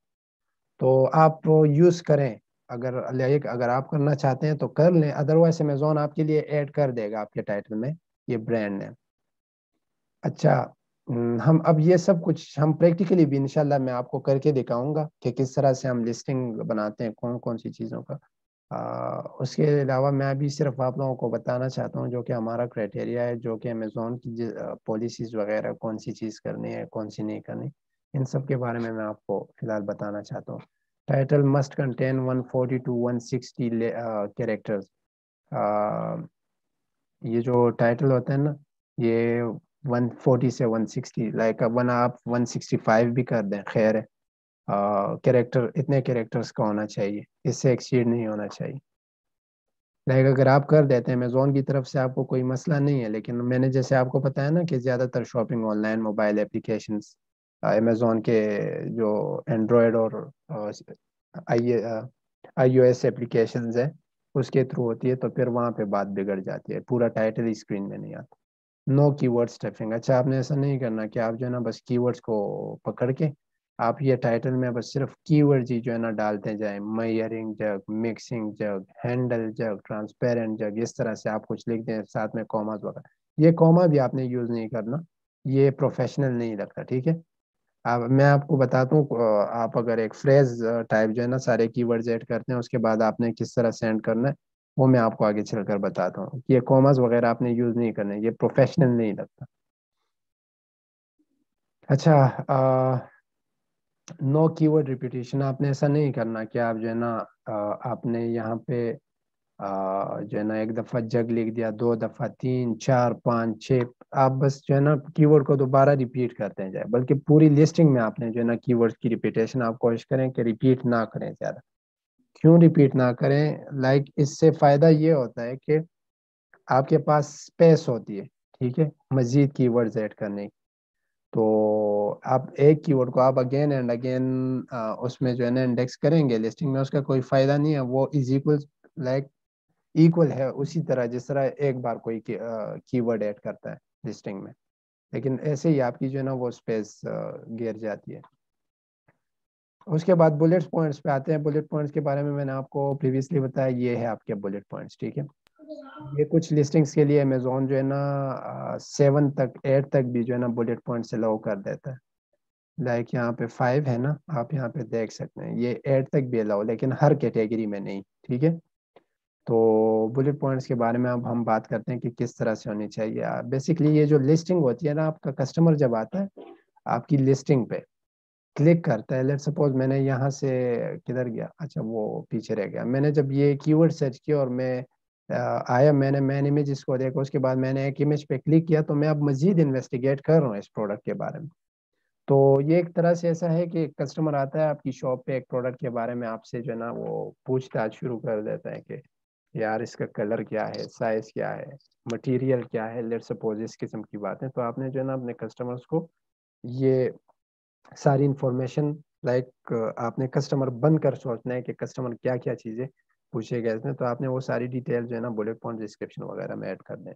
تو آپ یوز کریں، اگر آپ کرنا چاہتے ہیں تو کر لیں، ادروائز امیزون آپ کے لیے ایڈ کر دے گا آپ کے ٹائٹل میں یہ برانڈ نیم. اچھا، ہم اب یہ سب کچھ ہم پریکٹیکلی بھی انشاءاللہ میں آپ کو کر کے دکھاؤں گا کہ کس طرح سے ہم لسٹنگ بناتے ہیں کون کون سی چیزوں کا. اس کے علاوہ میں ابھی صرف آپ لوگوں کو بتانا چاہتا ہوں جو کہ ہمارا کرائٹیریا ہے، جو کہ امیزون کی پالیسیز وغیرہ کون سی چیز کرنی ہے کون سی نہیں کرنی، ان سب کے بارے میں آپ کو فی الحال بتانا چاہتا ہوں. Title must contain 140 to 160 characters. یہ جو ٹائٹل ہوتا ہے نا، یہ 140 سے 160، لائک ون آپ 165 بھی کر دیں خیر ہے. کیریکٹر اتنے کیریکٹرز کا ہونا چاہیے، اس سے ایکسیڈ نہیں ہونا چاہیے. لائک اگر آپ کر دیتے ہیں امیزون کی طرف سے آپ کو کوئی مسئلہ نہیں ہے، لیکن میں نے جیسے آپ کو بتایا نا کہ زیادہ تر shopping on line mobile applications Amazon کے جو اینڈرائڈ اور آئی آئی او ایس اپلیکیشنز ہے اس کے تھرو ہوتی ہے، تو پھر وہاں پہ بات بگڑ جاتی ہے، پورا ٹائٹل اسکرین میں نہیں آتا. نو کی ورڈ اسٹفنگ. اچھا، آپ نے ایسا نہیں کرنا کہ آپ جو ہے نا بس کی ورڈس کو پکڑ کے آپ یہ ٹائٹل میں بس صرف کی ورڈز ہی جو ہے نا ڈالتے جائیں، میئرنگ جگ، مکسنگ جگ، ہینڈل جگ، ٹرانسپیرنٹ جگ، اس طرح سے آپ کچھ لکھ دیں ساتھ میں کوماز وغیرہ. یہ کوما بھی آپ نے یوز نہیں کرنا، یہ پروفیشنل نہیں لگتا. ٹھیک ہے، میں آپ کو بتاتا ہوں. آپ اگر ایک فریز ٹائپ جو ہے نا سارے کی ورڈز ایڈ کرتے ہیں اس کے بعد آپ نے کس طرح سینڈ کرنا ہے وہ میں آپ کو آگے چل کر بتاتا ہوں. یہ کوماز وغیرہ آپ نے یوز نہیں کرنے، یہ پروفیشنل نہیں لگتا. اچھا، نو کی ورڈ ریپیٹیشن. آپ نے ایسا نہیں کرنا کہ آپ جو ہے نا آپ نے یہاں پہ جو ہے نا ایک دفعہ جگ لکھ دیا، دو دفعہ، تین، چار، پانچ، چھ. آپ بس جو ہے نا کی ورڈ کو دوبارہ ریپیٹ کرتے جائیں، بلکہ پوری لسٹنگ میں آپ نے جو ہے نا کی ورڈ کی ریپیٹیشن آپ کوشش کریں کہ ریپیٹ نہ کریں زیادہ. کیوں ریپیٹ نہ کریں؟ لائک اس سے فائدہ یہ ہوتا ہے کہ آپ کے پاس اسپیس ہوتی ہے، ٹھیک ہے، مزید کی ورڈز ایڈ کرنے کی. تو آپ ایک کی ورڈ کو آپ اگین اینڈ اگین اس میں جو ہے نا انڈیکس کریں گے لسٹنگ میں، اس کا کوئی فائدہ نہیں ہے. وہ از اکول، لائک ایکول ہے اسی طرح جس طرح ایک بار کوئی کی ورڈ ایڈ کرتا ہے لسٹنگ میں، لیکن ایسے ہی آپ کی جو ہے نا وہ اسپیس گر جاتی ہے. اس کے بعد بلٹ پوائنٹس پہ آتے ہیں. بلٹ پوائنٹس کے بارے میں نے آپ کو پریویسلی بتایا، یہ ہے آپ کے بلٹ پوائنٹس. ٹھیک ہے، یہ کچھ لسٹنگس کے لیے امیزون جو ہے نا 7 تک 8 تک بھی جو ہے نا بلٹ پوائنٹس الاؤ کر دیتا ہے. لائک یہاں پہ 5 ہے نا، آپ یہاں پہ دیکھ سکتے ہیں، یہ 8 تک بھی الاؤ، لیکن ہر کیٹیگری میں نہیں. ٹھیک ہے، تو بلٹ پوائنٹس کے بارے میں اب ہم بات کرتے ہیں کہ کس طرح سے ہونی چاہیے. بیسکلی یہ جو لسٹنگ ہوتی ہے نا، آپ کا کسٹمر جب آتا ہے آپ کی لسٹنگ پہ کلک کرتا ہے، لیٹ سپوز میں نے یہاں سے کدھر گیا، اچھا وہ پیچھے رہ گیا. میں نے جب یہ کی ورڈ سرچ کیا اور میں آیا، میں نے مین امیج اس کو دیکھا، اس کے بعد میں نے ایک امیج پہ کلک کیا، تو میں اب مزید انویسٹیگیٹ کر رہا ہوں اس پروڈکٹ کے بارے میں. تو یہ ایک طرح سے ایسا ہے کہ کسٹمر آتا ہے آپ کی شاپ پہ ایک پروڈکٹ کے بارے میں آپ سے جو ہے نا وہ پوچھ تاچھ شروع کر دیتا ہے کہ یار اس کا کلر کیا ہے، سائز کیا ہے، مٹیریل کیا ہے، لیٹ سپوز اس قسم کی باتیں. تو آپ نے جو ہے نا اپنے کسٹمرز کو یہ ساری انفارمیشن، لائک آپ نے کسٹمر بن کر سوچنا ہے کہ کسٹمر کیا کیا چیزیں پوچھے گئے اس میں، تو آپ نے وہ ساری ڈیٹیل جو ہے نا بلٹ پوائنٹ ڈسکرپشن وغیرہ میں ایڈ کر دیں.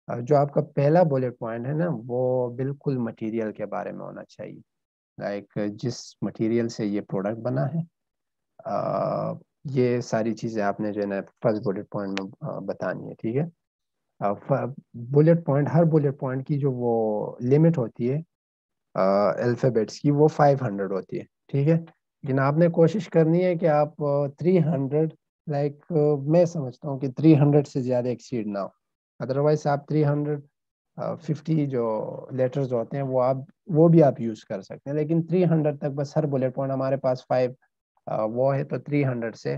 جو آپ کا پہلا بلٹ پوائنٹ ہے نا وہ بالکل مٹیریل کے بارے میں ہونا چاہیے. لائک جس مٹیریل سے یہ پروڈکٹ بنا ہے، یہ ساری چیزیں آپ نے جو ہے نا فرسٹ بلٹ پوائنٹ میں بتانی ہے. ٹھیک ہے، بلٹ پوائنٹ، ہر بلٹ پوائنٹ کی جو وہ لمٹ ہوتی ہے الفابیٹس کی، وہ 500 ہوتی ہے. ٹھیک ہے، لیکن آپ نے کوشش کرنی ہے کہ آپ 300، لائک میں سمجھتا ہوں کہ 300 سے زیادہ ایکسیڈ نہ ہو. ادروائز آپ 350 جو لیٹرز ہوتے ہیں وہ بھی آپ یوز کر سکتے ہیں، لیکن 300 تک بس. ہر بلٹ پوائنٹ ہمارے پاس 5 وہ ہے، تو 300 سے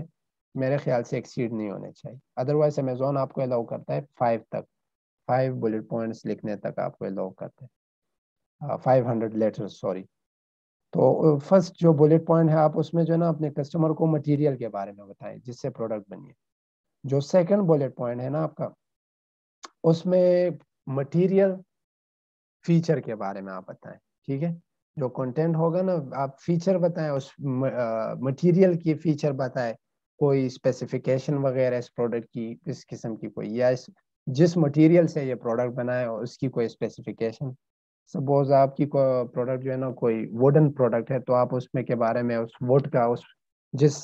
میرے خیال سے ایکسیڈ نہیں ہونے چاہیے. ادروائز امیزون آپ کو الاؤ کرتا ہے 5 تک، 5 بلٹ پوائنٹس لکھنے تک آپ کو الاؤ کرتے ہیں، 500 لیٹر سوری. تو فرسٹ جو بلٹ پوائنٹ ہے آپ اس میں جو ہے نا اپنے کسٹمر کو مٹیریل کے بارے میں بتائیں جس سے پروڈکٹ بنی ہے. جو سیکنڈ بلٹ پوائنٹ ہے نا آپ کا، اس میں مٹیریل فیچر کے بارے میں آپ بتائیں. ٹھیک ہے، جو کنٹینٹ ہوگا نا آپ فیچر بتائیں، اس مٹیریل کی فیچر بتائیں، کوئی اسپیسیفیکیشن وغیرہ اس پروڈکٹ کی اس قسم کی کوئی، یا جس مٹیریل سے یہ پروڈکٹ بنا ہے اس کی کوئی اسپیسیفیکیشن سپوز آپ کی پروڈکٹ جو ہے نا کوئی ووڈن پروڈکٹ ہے تو آپ اس میں کے بارے میں اس ووڈ کا اس جس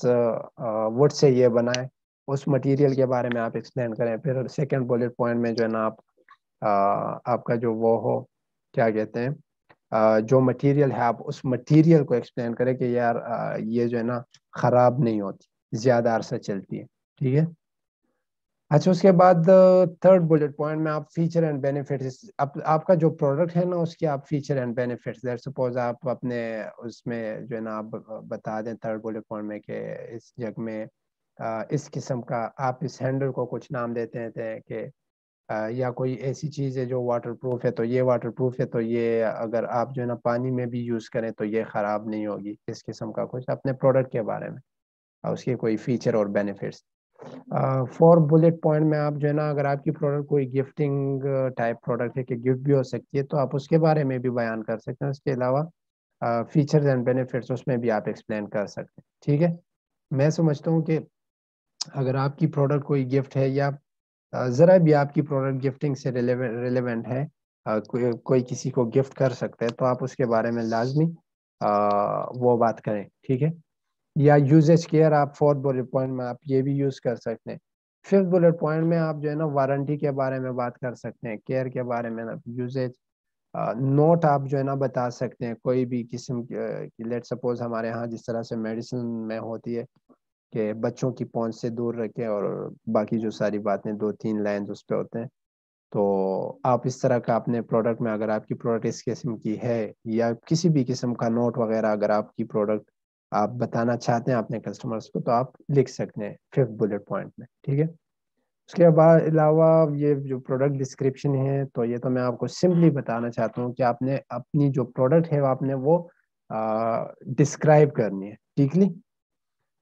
ووڈ سے یہ بنا ہے اس مٹیریل کے بارے میں آپ ایکسپلین کریں. پھر سیکنڈ بولٹ پوائنٹ میں جو ہے نا آپ کا جو وہ ہو کیا کہتے ہیں جو مٹیریل ہے آپ اس مٹیریل کو ایکسپلین کریں کہ یار یہ جو ہے نا خراب نہیں ہوتی, زیادہ عرصہ چلتی ہے. ٹھیک ہے. اچھا اس کے بعد تھرڈ بلٹ پوائنٹ میں آپ فیچر اینڈ بینیفٹس, آپ کا جو پروڈکٹ ہے نا اس کی آپ feature and benefits that suppose آپ اپنے اس میں جو ہے نا آپ بتا دیں تھرڈ بلٹ پوائنٹ میں کہ اس جگ میں اس قسم کا آپ اس ہینڈل کو کچھ نام دیتے تھے کہ یا کوئی ایسی چیز ہے جو واٹر پروف ہے تو یہ واٹر پروف ہے تو یہ اگر آپ جو ہے نا پانی میں بھی یوز کریں تو یہ خراب نہیں ہوگی, اس قسم کا کچھ اپنے پروڈکٹ کے بارے میں اس کے کوئی فیچر اور بینیفٹس. فور بلٹ پوائنٹ میں آپ جو ہے نا اگر آپ کی پروڈکٹ کوئی گفٹنگ ٹائپ پروڈکٹ ہے کہ گفٹ بھی ہو سکتی ہے تو آپ اس کے بارے میں بھی بیان کر سکتے ہیں. اس کے علاوہ فیچرز اینڈ بینیفٹس اس میں بھی آپ ایکسپلین کر سکتے ہیں. ٹھیک ہے. میں سمجھتا ہوں کہ اگر آپ کی پروڈکٹ کوئی گفٹ ہے یا ذرا بھی آپ کی پروڈکٹ گفٹنگ سے ریلیونٹ ہے, کوئی کسی کو گفٹ کر سکتے ہیں تو آپ اس کے بارے میں لازمی وہ بات کریں. ٹھیک ہے. یا یوزیج کیئر آپ فورتھ بلٹ پوائنٹ میں آپ یہ بھی یوز کر سکتے ہیں. ففتھ بلٹ پوائنٹ میں آپ جو ہے نا وارنٹی کے بارے میں بات کر سکتے ہیں, کیئر کے بارے میں یوزیج نوٹ آپ جو ہے نا بتا سکتے ہیں کوئی بھی قسم کی. لیٹ سپوز ہمارے یہاں جس طرح سے میڈیسن میں ہوتی ہے کہ بچوں کی پہنچ سے دور رکھیں اور باقی جو ساری باتیں 2-3 لائنز اس پہ ہوتے ہیں, تو آپ اس طرح کا اپنے پروڈکٹ میں اگر آپ کی پروڈکٹ اس قسم کی ہے یا کسی بھی قسم کا نوٹ وغیرہ اگر آپ کی پروڈکٹ آپ بتانا چاہتے ہیں اپنے کسٹمرس کو تو آپ لکھ سکتے ہیں ففتھ بلٹ پوائنٹ میں. ٹھیک ہے. اس کے بعد علاوہ یہ جو پروڈکٹ ڈسکرپشن ہے تو یہ تو میں آپ کو سمپلی بتانا چاہتا ہوں کہ آپ نے اپنی جو پروڈکٹ ہے آپ نے وہ ڈسکرائب کرنی ہے. ٹھیکلی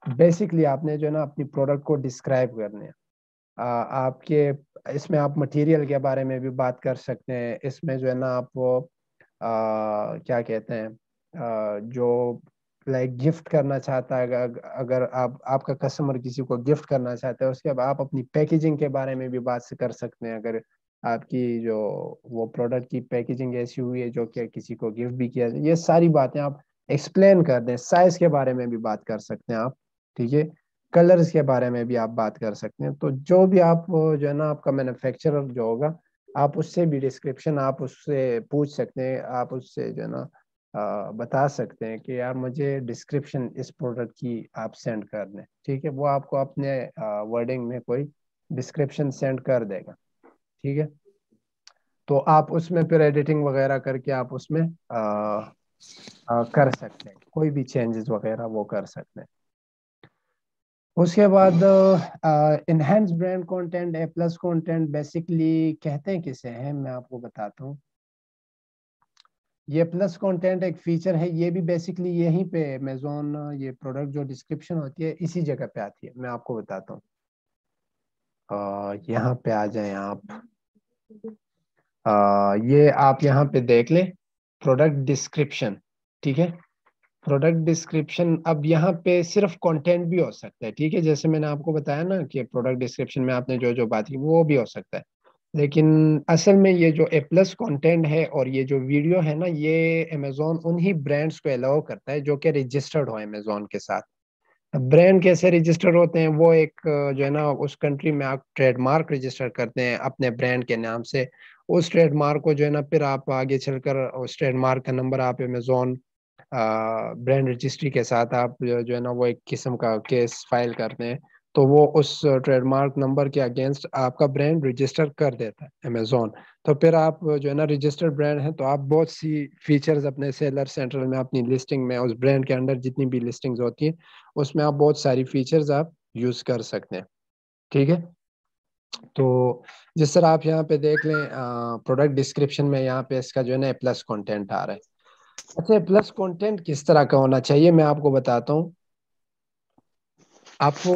بیسکلی آپ نے جو ہے نا اپنی پروڈکٹ کو ڈسکرائب کرنے ہیں. آپ کے اس میں آپ مٹیریل کے بارے میں بھی بات کر سکتے ہیں. اس میں جو ہے نا آپ وہ کیا کہتے ہیں جو لائک گفٹ کرنا چاہتا ہے, اگر آپ کا کسٹمر کسی کو گفٹ کرنا چاہتا ہے اس کے بعد آپ اپنی پیکیجنگ کے بارے میں بھی بات کر سکتے ہیں. اگر آپ کی جو وہ پروڈکٹ کی پیکیجنگ ایسی ہوئی ہے جو کہ کسی کو گفٹ بھی کیا جائے, یہ ساری باتیں آپ ایکسپلین کر دیں. سائز کے بارے میں بھی بات کر سکتے ہیں آپ. ٹھیک ہے. کلرز کے بارے میں بھی آپ بات کر سکتے ہیں. تو جو بھی آپ جو ہے نا آپ کا مینوفیکچرر جو ہوگا آپ اس سے بھی ڈسکرپشن آپ اس سے پوچھ سکتے ہیں. آپ اس سے جو ہے نا بتا سکتے ہیں کہ یار مجھے ڈسکرپشن اس پروڈکٹ کی آپ سینڈ کر دیں. ٹھیک ہے. وہ آپ کو اپنے ورڈنگ میں کوئی ڈسکرپشن سینڈ کر دے گا. ٹھیک ہے. تو آپ اس میں پھر ایڈیٹنگ وغیرہ کر کے آپ اس میں کر سکتے ہیں, کوئی بھی چینجز وغیرہ وہ کر سکتے ہیں. اس کے بعد انہینس برانڈ کانٹینٹ اے پلس کانٹینٹ بیسکلی کہتے ہیں کسے ہیں, میں آپ کو بتاتا ہوں. یہ پلس کانٹینٹ ایک فیچر ہے, یہ بھی بیسکلی یہیں پہ امیزون یہ پروڈکٹ جو ڈسکرپشن ہوتی ہے اسی جگہ پہ آتی ہے. میں آپ کو بتاتا ہوں. یہاں پہ آ جائیں آپ. یہ آپ یہاں پہ دیکھ لیں پروڈکٹ ڈسکرپشن. ٹھیک ہے. پروڈکٹ ڈسکرپشن اب یہاں پہ صرف کنٹینٹ بھی ہو سکتا ہے. ٹھیک ہے. جیسے میں نے آپ کو بتایا نا کہ پروڈکٹ ڈسکرپشن میں آپ نے جو بات کی وہ بھی ہو سکتا ہے, لیکن اصل میں یہ جو اے پلس کانٹینٹ ہے اور یہ جو ویڈیو ہے نا یہ امیزون انہی برانڈس کو الاؤ کرتا ہے جو کہ رجسٹرڈ ہو امیزون کے ساتھ. برانڈ کیسے رجسٹر ہوتے ہیں, وہ ایک جو ہے نا اس کنٹری میں آپ ٹریڈ مارک رجسٹر کرتے ہیں اپنے برانڈ کے نام سے. اس ٹریڈ مارک کو جو ہے نا پھر آپ آگے چل کر اس ٹریڈ مارک کا نمبر آپ امیزون برانڈ رجسٹری کے ساتھ آپ جو ہے نا وہ ایک قسم کا کیس فائل کرتے ہیں, تو وہ اس ٹریڈ مارک نمبر کے اگینسٹ آپ کا برانڈ رجسٹر کر دیتا ہے امیزون. تو پھر آپ جو ہے نا رجسٹرڈ برانڈ ہیں تو آپ بہت سی فیچرز اپنے سیلر سینٹرل میں اپنی لسٹنگ میں اس برانڈ کے انڈر جتنی بھی لسٹنگز ہوتی ہیں اس میں آپ بہت ساری فیچرز آپ یوز کر سکتے ہیں. ٹھیک ہے. تو جس طرح آپ یہاں پہ دیکھ لیں پروڈکٹ ڈسکرپشن میں یہاں پہ اس کا جو ہے نا پلس کانٹینٹ آ رہا ہے. اچھا پلس کانٹینٹ کس طرح کا ہونا چاہیے میں آپ کو بتاتا ہوں. آپ کو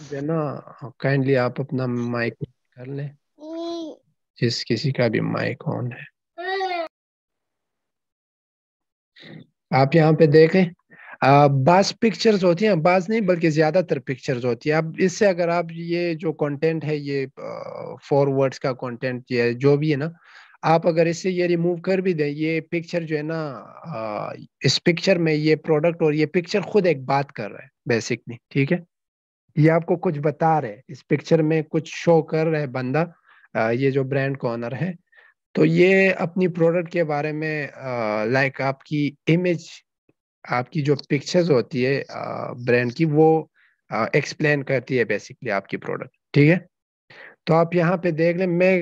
جو ہے نا کائنڈلی آپ اپنا مائک کر لیں, جس کسی کا بھی مائک آن ہے. آپ یہاں پہ دیکھیں بعض پکچرز ہوتی ہیں, بعض نہیں بلکہ زیادہ تر پکچرز ہوتی ہیں. اب اس سے اگر آپ یہ جو کنٹینٹ ہے یہ 4 words کا کنٹینٹ یہ جو بھی ہے نا آپ اگر اس سے یہ ریموو کر بھی دیں، یہ پکچر جو ہے نا اس پکچر میں یہ پروڈکٹ اور یہ پکچر خود ایک بات کر رہا ہے بیسکلی، ٹھیک ہے؟ یہ آپ کو کچھ بتا رہے، اس پکچر میں کچھ شو کر رہے بندہ، یہ جو برانڈ کا آنر ہے، تو یہ اپنی پروڈکٹ کے بارے میں لائک آپ کی امیج، آپ کی جو پکچرز ہوتی ہے برانڈ کی، وہ ایکسپلین کرتی ہے بیسکلی آپ کی پروڈکٹ، ٹھیک ہے؟ تو آپ یہاں پہ دیکھ لیں، میں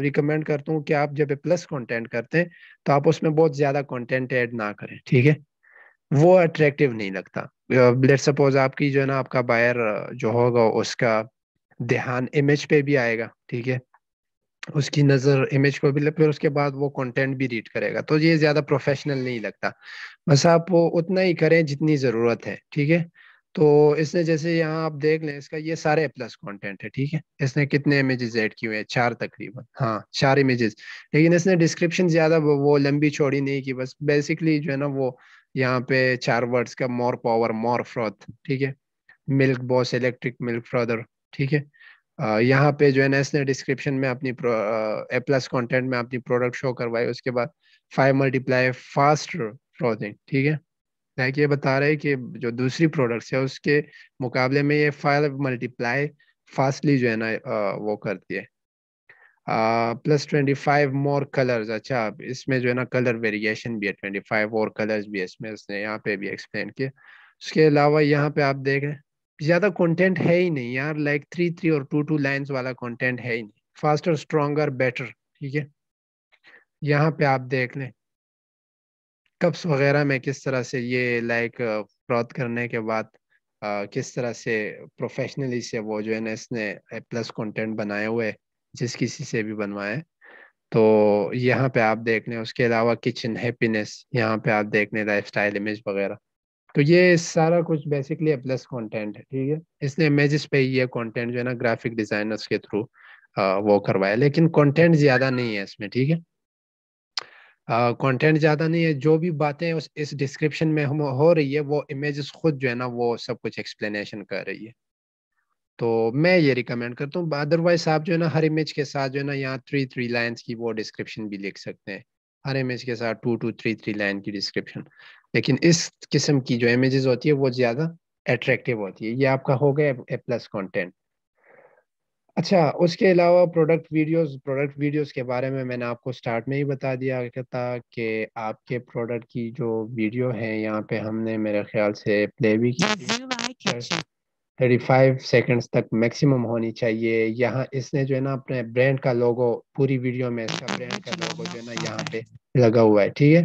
ریکمینڈ کرتا ہوں کہ آپ جب پلس کنٹینٹ کرتے ہیں تو آپ اس میں بہت زیادہ کنٹینٹ ایڈ نہ کریں، ٹھیک ہے؟ وہ اٹریکٹیو نہیں لگتا. لیٹ سپوز آپ کی جو ہے نا آپ کا بائر جو ہوگا اس کا دھیان امیج پہ بھی آئے گا، ٹھیک ہے؟ اس کی نظر امیج کو بھی پھر اس کے بعد وہ کنٹینٹ بھی ریڈ کرے گا، تو یہ زیادہ پروفیشنل نہیں لگتا. بس آپ وہ اتنا ہی کریں جتنی ضرورت ہے، ٹھیک ہے؟ تو اس نے جیسے یہاں آپ دیکھ لیں، اس کا یہ سارے پلس کانٹینٹ ہے، ٹھیک ہے؟ اس نے کتنے امیجز ایڈ کیے ہیں؟ 4 تقریباً، ہاں 4 امیجز. لیکن اس نے ڈسکرپشن زیادہ وہ لمبی چوڑی نہیں کی، بس بیسکلی جو ہے نا وہ یہاں پہ 4 ورڈز کا: مور پاور، مور فروتھ، ٹھیک ہے؟ ملک باس الیکٹرک ملک فرادر، ٹھیک ہے؟ یہاں پہ جو ہے نا اس نے ڈسکرپشن میں اپنی پلس کانٹینٹ میں اپنی پروڈکٹ شو کروائی. اس کے بعد 5 ملٹیپلائی فاسٹ فروزنگ، ٹھیک ہے؟ لائک یہ بتا رہے کہ جو دوسری پروڈکٹس ہے اس کے مقابلے میں یہ 5 ملٹیپلائی فاسٹلی جو ہے نا وہ کرتی ہے. +25 مور کلرز، اچھا اس میں جو ہے نا کلر ویریشن بھی ہے، 25 اور کلرز بھی ہے اس میں، اس نے یہاں پہ بھی ایکسپلین کیا. اس کے علاوہ یہاں پہ آپ دیکھ رہے ہیں زیادہ کنٹینٹ ہے ہی نہیں یار، لائک 3 اور 2 لائنز والا کنٹینٹ ہے ہی نہیں. فاسٹر، اسٹرانگر، بیٹر، ٹھیک ہے؟ یہاں پہ آپ دیکھ لیں کپس وغیرہ میں کس طرح سے یہ لائک فروت کرنے کے بعد کس طرح سے پروفیشنلی سے وہ جو ہے نا اس نے پلس کنٹینٹ بنائے ہوئے، جس کسی سے بھی بنوائے. تو یہاں پہ آپ دیکھ لیں. اس کے علاوہ کچن ہیپینس، یہاں پہ آپ دیکھ لیں لائف سٹائل امیج وغیرہ. تو یہ سارا کچھ بیسکلی پلس کنٹینٹ ہے، ٹھیک ہے؟ اس نے امیجز پہ یہ کنٹینٹ جو ہے نا گرافک ڈیزائنرز کے تھرو وہ کروایا، لیکن کنٹینٹ زیادہ نہیں ہے اس میں، ٹھیک ہے؟ کنٹینٹ زیادہ نہیں ہے. جو بھی باتیں اس ڈسکرپشن میں ہم ہو رہی ہے وہ امیجز خود جو ہے نا وہ سب کچھ ایکسپلینیشن کر رہی ہے. تو میں یہ ریکمینڈ کرتا ہوں. ادروائز آپ جو ہے نا ہر امیج کے ساتھ جو ہے نا یہاں 3 لائنس کی وہ ڈسکرپشن بھی لکھ سکتے ہیں، ہر امیج کے ساتھ 2 to 3 لائن کی ڈسکرپشن. لیکن اس قسم کی جو امیجز ہوتی ہے وہ زیادہ اٹریکٹیو ہوتی ہے. یہ آپ کا ہو گیا اے پلس کانٹینٹ. اچھا اس کے علاوہ پروڈکٹ ویڈیوز کے بارے میں نے آپ کو سٹارٹ میں ہی بتا دیا تھا کہ آپ کے پروڈکٹ کی جو ویڈیو ہے یہاں پہ ہم نے میرے خیال سے پلے بھی کی 35 سیکنڈز تک میکسیمم ہونی چاہیے. یہاں اس نے جو ہے نا اپنے برانڈ کا لوگو پوری ویڈیو میں، اس کا برانڈ کا لوگو جو ہے نا یہاں پہ لگا ہوا ہے، ٹھیک ہے؟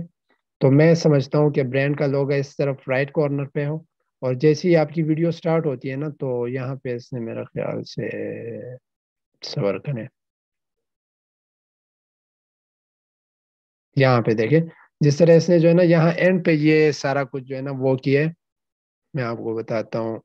تو میں سمجھتا ہوں کہ برانڈ کا لوگو اس طرف رائٹ کارنر پہ ہو، اور جیسے ہی آپ کی ویڈیو سٹارٹ ہوتی ہے نا تو یہاں پہ اس نے میرا خیال سے صبر کریں، یہاں پہ دیکھیں جس طرح اس نے جو ہے نا یہاں اینڈ پہ یہ سارا کچھ جو ہے نا وہ کیا ہے. میں آپ کو بتاتا ہوں.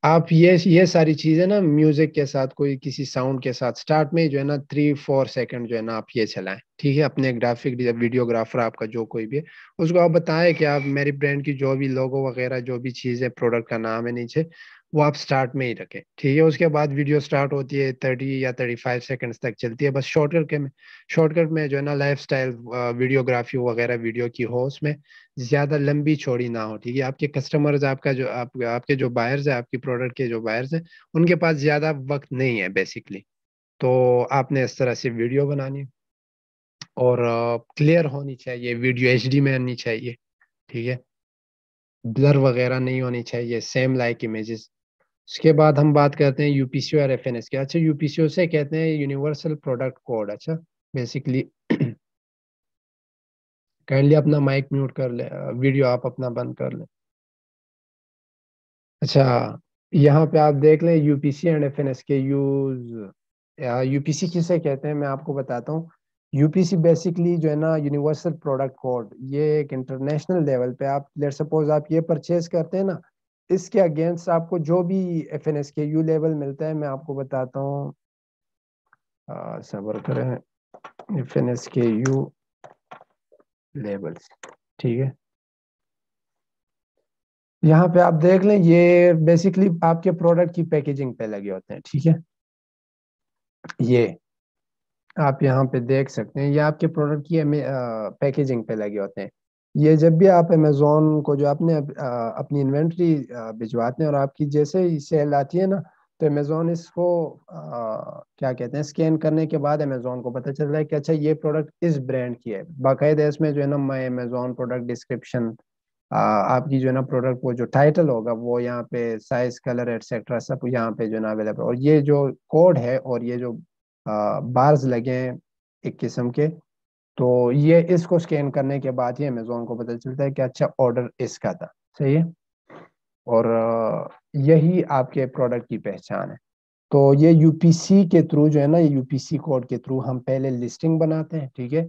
آپ یہ ساری چیزیں نا میوزک کے ساتھ، کوئی کسی ساؤنڈ کے ساتھ سٹارٹ میں جو ہے نا 3-4 سیکنڈ جو ہے نا آپ یہ چلائیں، ٹھیک ہے؟ اپنے گرافک ویڈیوگرافر آپ کا جو کوئی بھی ہے اس کو آپ بتائیں کہ آپ میری برانڈ کی جو بھی لوگو وغیرہ جو بھی چیز ہے، پروڈکٹ کا نام ہے نیچے، وہ آپ سٹارٹ میں ہی رکھیں، ٹھیک ہے؟ اس کے بعد ویڈیو سٹارٹ ہوتی ہے 30 یا 35 سیکنڈز تک چلتی ہے. بس شارٹ کٹ میں جو ہے نا لائف سٹائل ویڈیوگرافی وغیرہ ویڈیو کی ہو، اس میں زیادہ لمبی چوڑی نہ ہو، ٹھیک ہے؟ آپ کے کسٹمرز، آپ کے جو بائرز ہیں، آپ کی پروڈکٹ کے جو بائرز ہیں، ان کے پاس زیادہ وقت نہیں ہے بیسکلی. تو آپ نے اس طرح سے ویڈیو بنانی ہے، اور کلیئر ہونی چاہیے ویڈیو، HD میں آنی چاہیے، ٹھیک ہے؟ بلر وغیرہ نہیں ہونی چاہیے، سیم لائک امیجز. اس کے بعد ہم بات کرتے ہیں UPC اور FNS کے. اچھا UPC سے کہتے ہیں یونیورسل پروڈکٹ کوڈ. اچھا بیسکلی کائنڈلی اپنا مائک میوٹ کر لیں، ویڈیو آپ اپنا بند کر لیں. اچھا یہاں پہ آپ دیکھ لیں UPC اینڈ FNS کے یوز. UPC کسے کہتے ہیں میں آپ کو بتاتا ہوں. UPC بیسکلی جو ہے نا یونیورسل پروڈکٹ کوڈ، یہ ایک انٹرنیشنل لیول پہ آپ لیٹ سپوز آپ یہ پرچیز کرتے ہیں نا، اس کے اگینسٹ آپ کو جو بھی FNS کے یو لیول ملتا ہے میں آپ کو بتاتا ہوں. صبر کریں. FNS کے یو لیبلز، ٹھیک ہے؟ یہاں پہ آپ دیکھ لیں یہ بیسکلی آپ کے پروڈکٹ کی پیکیجنگ پہ لگے ہوتے ہیں، ٹھیک ہے؟ یہ آپ یہاں پہ دیکھ سکتے ہیں، یہ آپ کے پروڈکٹ کی پیکیجنگ پہ لگے ہوتے ہیں. یہ جب بھی آپ امیزون کو جو اپنے اپنی انوینٹری بھجواتے ہیں اور آپ کی جیسے ہی سیل آتی ہے نا، تو امیزون اس کو کیا کہتے ہیں، اسکین کرنے کے بعد امیزون کو پتہ چل رہا ہے کہ اچھا یہ پروڈکٹ اس برانڈ کی ہے. باقاعدہ اس میں جو ہے نا مائی امیزون پروڈکٹ ڈسکرپشن، آپ کی جو ہے نا پروڈکٹ وہ جو ٹائٹل ہوگا وہ یہاں پہ سائز کلر ایٹسٹرا سب یہاں پہ جو ہے نا اویلیبل. اور یہ جو کوڈ ہے اور یہ جو بارز لگے ہیں ایک قسم کے، تو یہ اس کو سکین کرنے کے بعد ہی امیزون کو پتہ چلتا ہے کہ اچھا آرڈر اس کا تھا. صحیح ہے. اور یہی آپ کے پروڈکٹ کی پہچان ہے. تو یہ یو پی سی کے تھرو جو ہے نا، یو پی سی کوڈ کے تھرو ہم پہلے لسٹنگ بناتے ہیں. ٹھیک ہے.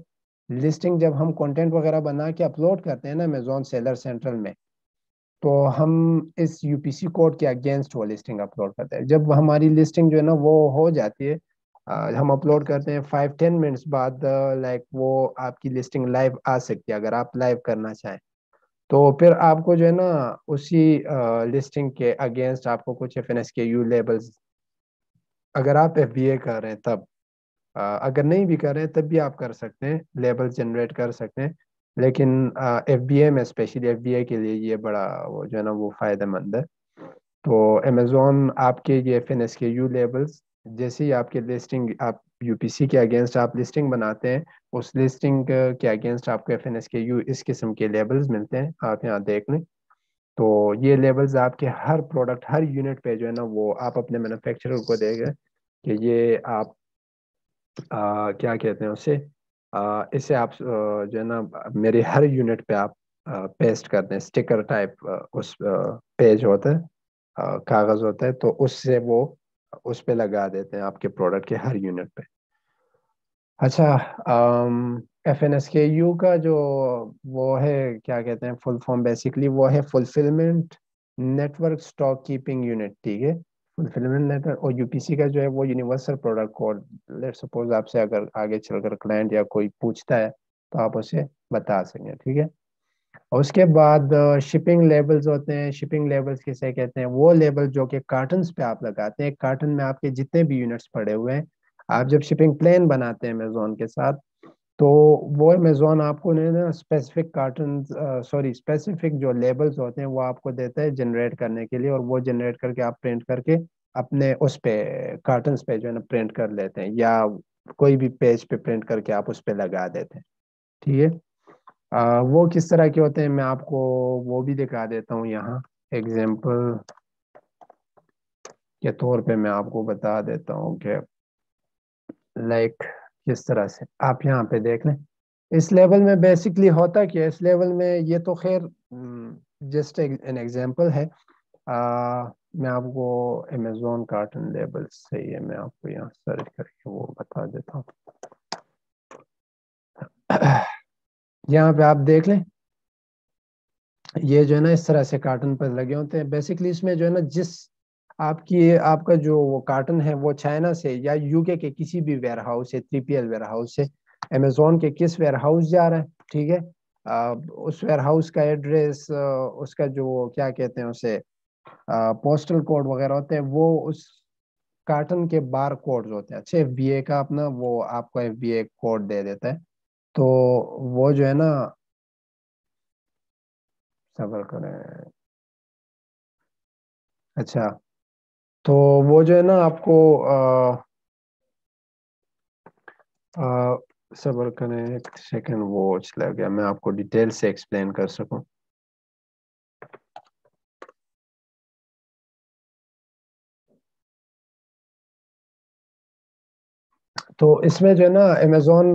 لسٹنگ جب ہم کنٹینٹ وغیرہ بنا کے اپلوڈ کرتے ہیں نا امیزون سیلر سینٹرل میں، تو ہم اس یو پی سی کوڈ کے اگینسٹ وہ لسٹنگ اپلوڈ کرتے ہیں. جب ہماری لسٹنگ جو ہے نا وہ ہو جاتی ہے، ہم اپلوڈ کرتے ہیں 5-10 منٹس بعد، لائک وہ آپ کی لسٹنگ لائیو آ سکتی ہے اگر آپ لائیو کرنا چاہیں. تو پھر آپ کو جو ہے نا اسی لسٹنگ کے اگینسٹ آپ کو کچھ ایف این ایس کے یو لیبلز، اگر آپ ایف بی اے کر رہے ہیں تب، اگر نہیں بھی کر رہے ہیں تب بھی آپ کر سکتے ہیں، لیبل جنریٹ کر سکتے ہیں. لیکن ایف بی اے میں اسپیشلی ایف بی اے کے لیے یہ بڑا وہ جو ہے نا وہ فائدہ مند ہے. تو امیزون آپ کے یہ ایف این ایس کے یو لیبلز، جیسے ہی آپ کے لسٹنگ آپ یو پی سی کے اگینسٹ آپ لسٹنگ بناتے ہیں، اس لسٹنگ کے اگینسٹ آپ کو ایف این ایس کے یو اس قسم کے لیبلز ملتے ہیں. آپ یہاں دیکھ لیں. تو یہ لیبلز آپ کے ہر پروڈکٹ ہر یونٹ پہ جو ہے نا وہ آپ اپنے مینوفیکچرر کو دے گا کہ یہ آپ کیا کہتے ہیں اسے، اسے آپ جو ہے نا میرے ہر یونٹ پہ آپ پیسٹ کرتے ہیں. اسٹیکر ٹائپ اس پیج ہوتا ہے، کاغذ ہوتا ہے، تو اس سے وہ اس پہ لگا دیتے ہیں آپ کے پروڈکٹ کے ہر یونٹ پہ. اچھا، ایف این ایس کے یو کا جو وہ ہے کیا کہتے ہیں فل فارم، بیسکلی وہ ہے fulfillment network stock keeping unit. ٹھیک ہے. Fulfillment network. اور یو پی سی کا جو ہے وہ universal product code. Let suppose آپ سے اگر آگے چل کر کلائنٹ یا کوئی پوچھتا ہے تو آپ اسے بتا سکیں. ٹھیک ہے. اور اس کے بعد شپنگ لیبلز ہوتے ہیں. شپنگ لیبلز کسے کہتے ہیں؟ وہ لیبل جو کہ کارٹنز پہ آپ لگاتے ہیں. ایک کارٹن میں آپ کے جتنے بھی یونٹس پڑے ہوئے ہیں، آپ جب شپنگ پلان بناتے ہیں امیزون کے ساتھ، تو وہ امیزون آپ کو نا اسپیسیفک کارٹن، سوری اسپیسیفک جو لیبلز ہوتے ہیں وہ آپ کو دیتا ہے جنریٹ کرنے کے لیے. اور وہ جنریٹ کر کے آپ پرنٹ کر کے اپنے اس پہ کارٹنز پہ جو ہے نا پرنٹ کر لیتے ہیں، یا کوئی بھی پیج پہ پرنٹ کر کے آپ اس پہ لگا دیتے ہیں. ٹھیک ہے. وہ کس طرح کے ہوتے ہیں میں آپ کو وہ بھی دکھا دیتا ہوں یہاں. ایگزامپل کے طور پہ میں آپ کو بتا دیتا ہوں کہ لائک کس طرح سے آپ یہاں پہ دیکھ لیں. اس لیول میں بیسکلی ہوتا کیا ہے اس لیول میں، یہ تو خیر جسٹ این ایگزامپل ہے. میں آپ کو امیزون کارٹن لیبل صحیح ہے، میں آپ کو یہاں سرچ کر کے وہ بتا دیتا ہوں. یہاں پہ آپ دیکھ لیں، یہ جو ہے نا اس طرح سے کارٹن پر لگے ہوتے ہیں. بیسکلی اس میں جو ہے نا جس آپ کا جو وہ کارٹن ہے وہ چائنا سے یا یو کے کسی بھی ویئر ہاؤس سے، 3PL ویئر ہاؤس سے امیزون کے کس ویئر ہاؤس جا رہا ہے. ٹھیک ہے. اس ویئر ہاؤس کا ایڈریس، اس کا جو کیا کہتے ہیں اسے پوسٹل کوڈ وغیرہ ہوتے ہیں، وہ اس کارٹن کے بار کوڈز ہوتے ہیں. اچھا، ایف بی اے کا اپنا وہ آپ کو ایف بی اے کوڈ دے دیتا ہے. تو وہ جو ہے نا صبر کریں. اچھا، تو وہ جو ہے نا آپ کو صبر کریں ایک سیکنڈ، وہ چلا گیا، میں آپ کو ڈیٹیل سے ایکسپلین کر سکوں. تو اس میں جو ہے نا امیزون،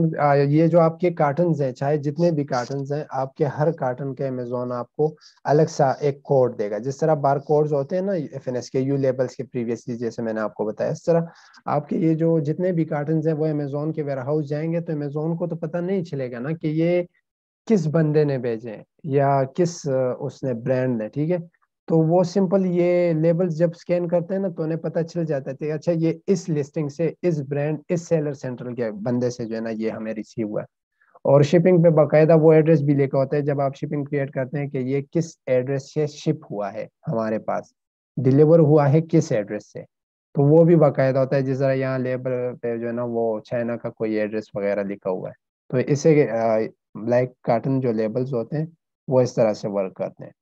یہ جو آپ کے کارٹنز ہیں، چاہے جتنے بھی کارٹنز ہیں، آپ کے ہر کارٹن کے امیزون آپ کو الگ سا ایک کوڈ دے گا. جس طرح بار کوڈز ہوتے ہیں نا ایف این ایس کے یو لیبلس کے پریویسلی جیسے میں نے آپ کو بتایا، اس طرح آپ کے یہ جو جتنے بھی کارٹنز ہیں وہ امیزون کے ویئر ہاؤس جائیں گے، تو امیزون کو تو پتہ نہیں چلے گا نا کہ یہ کس بندے نے بھیجے ہیں یا کس اس نے برانڈ نے. ٹھیک ہے. تو وہ سمپل یہ لیبلز جب سکین کرتے ہیں نا تو انہیں پتہ چل جاتا ہے کہ اچھا یہ اس لسٹنگ سے، اس برانڈ، اس سیلر سینٹرل کے بندے سے جو ہے نا یہ ہمیں ریسیو ہوا ہے. اور شپنگ پہ باقاعدہ وہ ایڈریس بھی لکھا ہوتا ہے جب آپ شپنگ کریٹ کرتے ہیں کہ یہ کس ایڈریس سے شپ ہوا ہے ہمارے پاس، ڈلیور ہوا ہے کس ایڈریس سے. تو وہ بھی باقاعدہ ہوتا ہے، جس طرح یہاں لیبل پہ جو ہے نا وہ چائنا کا کوئی ایڈریس وغیرہ لکھا ہوا ہے، تو اسے لائک کارٹن جو لیبلز ہوتے ہیں وہ اس طرح سے ورک کرتے ہیں۔